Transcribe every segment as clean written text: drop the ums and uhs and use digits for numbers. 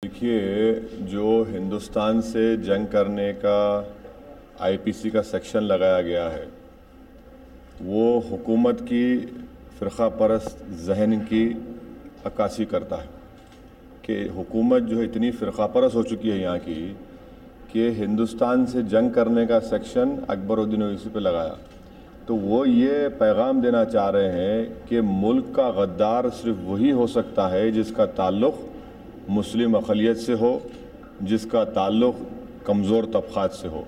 देखिए, जो हिंदुस्तान से जंग करने का आईपीसी का सेक्शन लगाया गया है वो हुकूमत की फ़िरक़ा परस्त जहन की अक्कासी करता है कि हुकूमत जो है इतनी फ़िरक़ा परस्त हो चुकी है यहाँ की कि हिंदुस्तान से जंग करने का सेक्शन अकबरुद्दीन ओवैसी पे लगाया। तो वो ये पैगाम देना चाह रहे हैं कि मुल्क का गद्दार सिर्फ वही हो सकता है जिसका ताल्लुक़ मुस्लिम अक़लियत से हो, जिसका ताल्लुक़ कमज़ोर तबक़ात से हो।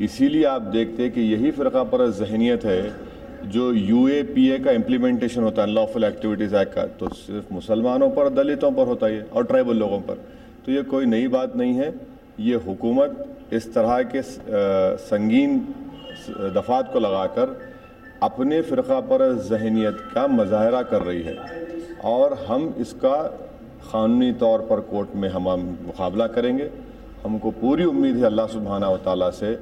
इसीलिए आप देखते हैं कि यही फ़िरक़ा परस्त ज़हनियत है जो यूएपीए का इम्प्लीमेंटेशन होता है, लॉफुल एक्टिविटीज़ एक्ट का, तो सिर्फ मुसलमानों पर, दलितों पर होता है और ट्राइबल लोगों पर। तो ये कोई नई बात नहीं है। ये हुकूमत इस तरह के संगीन दफ़ात को लगाकर अपने फ़िरक़ा परस्त ज़हनियत का मुज़ाहरा कर रही है और हम इसका क़ानूनी तौर पर कोर्ट में हम मुक़ाबला करेंगे। हमको पूरी उम्मीद है अल्लाह सुब्हाना व तआला से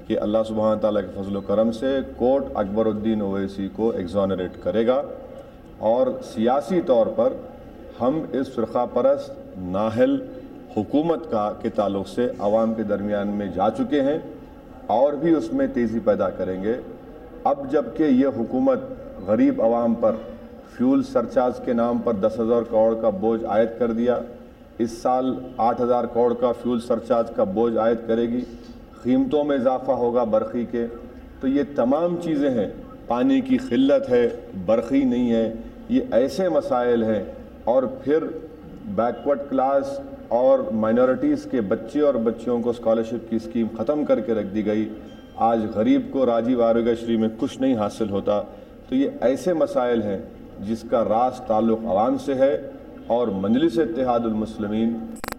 कि अल्लाह सुब्हाना तआला के फज़ल व करम से कोर्ट अकबरुद्दीन ओवैसी को एग्ज़ोनरेट करेगा और सियासी तौर पर हम इस फ़िरक़ा परस्त नाहल हुकूमत के ताल्लुक़ से अवाम के दरमियान में जा चुके हैं और भी उसमें तेज़ी पैदा करेंगे। अब जबकि ये हुकूमत गरीब अवाम पर फ्यूल सरचार्ज के नाम पर 10,000 करोड़ का बोझ आयद कर दिया, इस साल 8,000 करोड़ का फ्यूल सरचार्ज का बोझ आयद करेगी, कीमतों में इजाफ़ा होगा बरक़ी के। तो ये तमाम चीज़ें हैं, पानी की क़िल्लत है, बरक़ी नहीं है, ये ऐसे मसाइल हैं। और फिर बैकवर्ड क्लास और माइनॉरिटीज़ के बच्चे और बच्चियों को स्कॉलरशिप की स्कीम ख़त्म करके रख दी गई। आज गरीब को राजीव आरोग्यश्री में कुछ नहीं हासिल होता। तो ये ऐसे मसाइल हैं जिसका रास ताल्लुक़ अवाम से है और मजलिस इत्तेहादुल मुस्लिमीन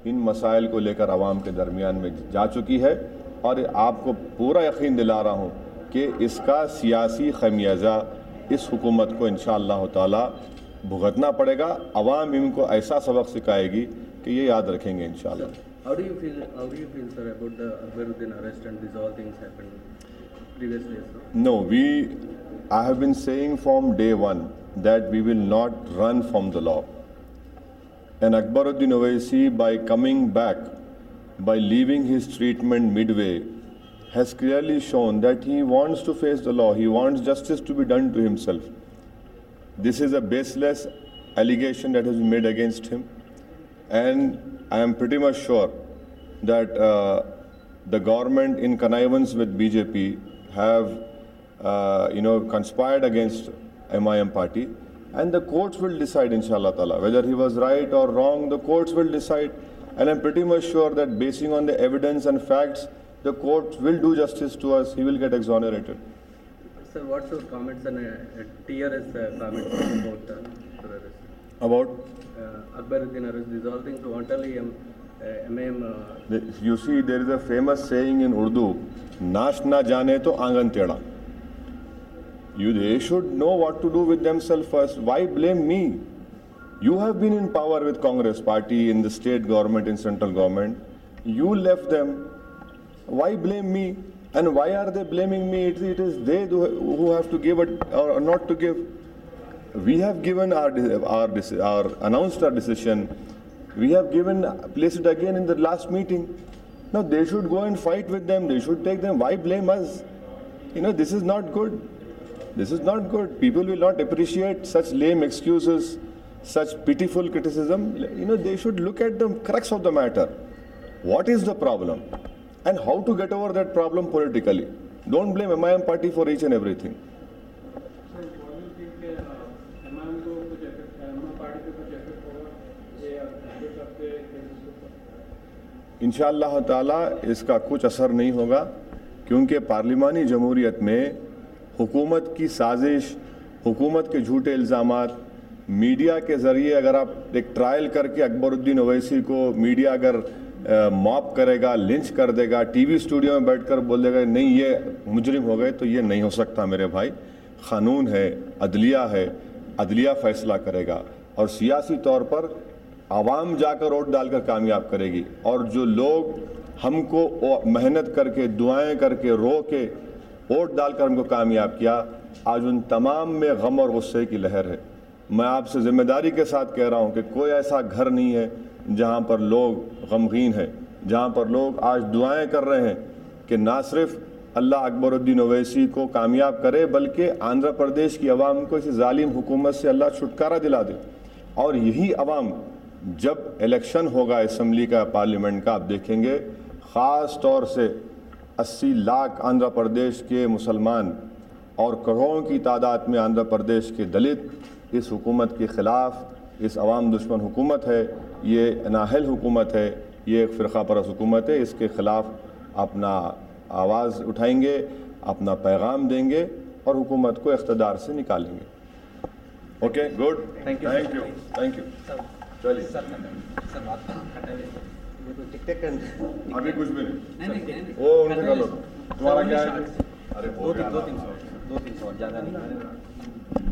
इन मसाइल को लेकर अवाम के दरमियान में जा चुकी है और आपको पूरा यकीन दिला रहा हूँ कि इसका सियासी खमियाजा इस हुकूमत को इंशाअल्लाह ताला भुगतना पड़ेगा। अवाम इनको ऐसा सबक सिखाएगी कि ये याद रखेंगे इंशाअल्लाह। How do you feel, sir, about the Akbaruddin arrest and these all things happened previously? No, I have been saying from day one that we will not run from the law. And Akbaruddin Owaisi, by coming back, by leaving his treatment midway, has clearly shown that he wants to face the law. He wants justice to be done to himself. This is a baseless allegation that has been made against him. And I am pretty much sure that the government in connivance with BJP have conspired against MIM party, and the courts will decide inshallah ta'ala whether he was right or wrong. The courts will decide, and I'm pretty much sure that basing on the evidence and facts, the courts will do justice to us. He will get exonerated. Sir, what's your comments on TRS comments about Akbaruddin arrest? These all things wantonly MIM. You see, there is a famous saying in Urdu, "Nash na jane to aangan teda." They should know what to do with themselves first. Why blame me? You have been in power with Congress party in the state government, in central government. You left them. Why blame me? And why are they blaming me? It is they who have to give it or not to give. We have given our announced our decision. We have placed it again in the last meeting. Now they should go and fight with them. They should take them. Why blame us? This is not good. This is not good. People will not appreciate such lame excuses, such pitiful criticism. They should look at the crux of the matter. What is the problem? And how to get over that problem politically. Don't blame MIM party for each and everything. इंशाअल्लाह ताला इसका कुछ असर नहीं होगा, क्योंकि पार्लिमानी जमहूरियत में हुकूमत की साजिश, हुकूमत के झूठे इल्ज़ामात, मीडिया के ज़रिए अगर आप एक ट्रायल करके अकबरुद्दीन ओवैसी को मीडिया अगर मॉब करेगा, लिंच कर देगा, टीवी स्टूडियो में बैठकर बोल देगा नहीं ये मुजरिम हो गए, तो ये नहीं हो सकता मेरे भाई। क़ानून है, अदलिया फ़ैसला करेगा और सियासी तौर पर आवाम जाकर वोट डालकर कामयाब करेगी। और जो लोग हमको मेहनत करके, दुआएं करके, रो के वोट डालकर हमको कामयाब किया, आज उन तमाम में गम और गुस्से की लहर है। मैं आपसे ज़िम्मेदारी के साथ कह रहा हूँ कि कोई ऐसा घर नहीं है जहाँ पर लोग गमगीन हैं, जहाँ पर लोग आज दुआएं कर रहे हैं कि ना सिर्फ अल्लाह अकबरुद्दीन ओवैसी को कामयाब करे, बल्कि आंध्र प्रदेश की आवाम को इस जालिम हुकूमत से अल्लाह छुटकारा दिला दे। और यही आवाम जब इलेक्शन होगा असम्बली का, पार्लियामेंट का, आप देखेंगे ख़ास तौर से 80 लाख आंध्र प्रदेश के मुसलमान और करोड़ों की तादाद में आंध्र प्रदेश के दलित इस हुकूमत के ख़िलाफ़, इस अवाम दुश्मन हुकूमत है, ये नाहल हुकूमत है, ये एक फ़िरक़ा परस्त हुकूमत है, इसके ख़िलाफ़ अपना आवाज़ उठाएंगे, अपना पैगाम देंगे और हुकूमत को इक़्तिदार से निकालेंगे। Okay, good, thank you, thank you. चलिए अभी कुछ भी नहीं, वो उनसे कर लो। तुम्हारा क्या है? अरे दो तीन सवाल ज़्यादा नहीं।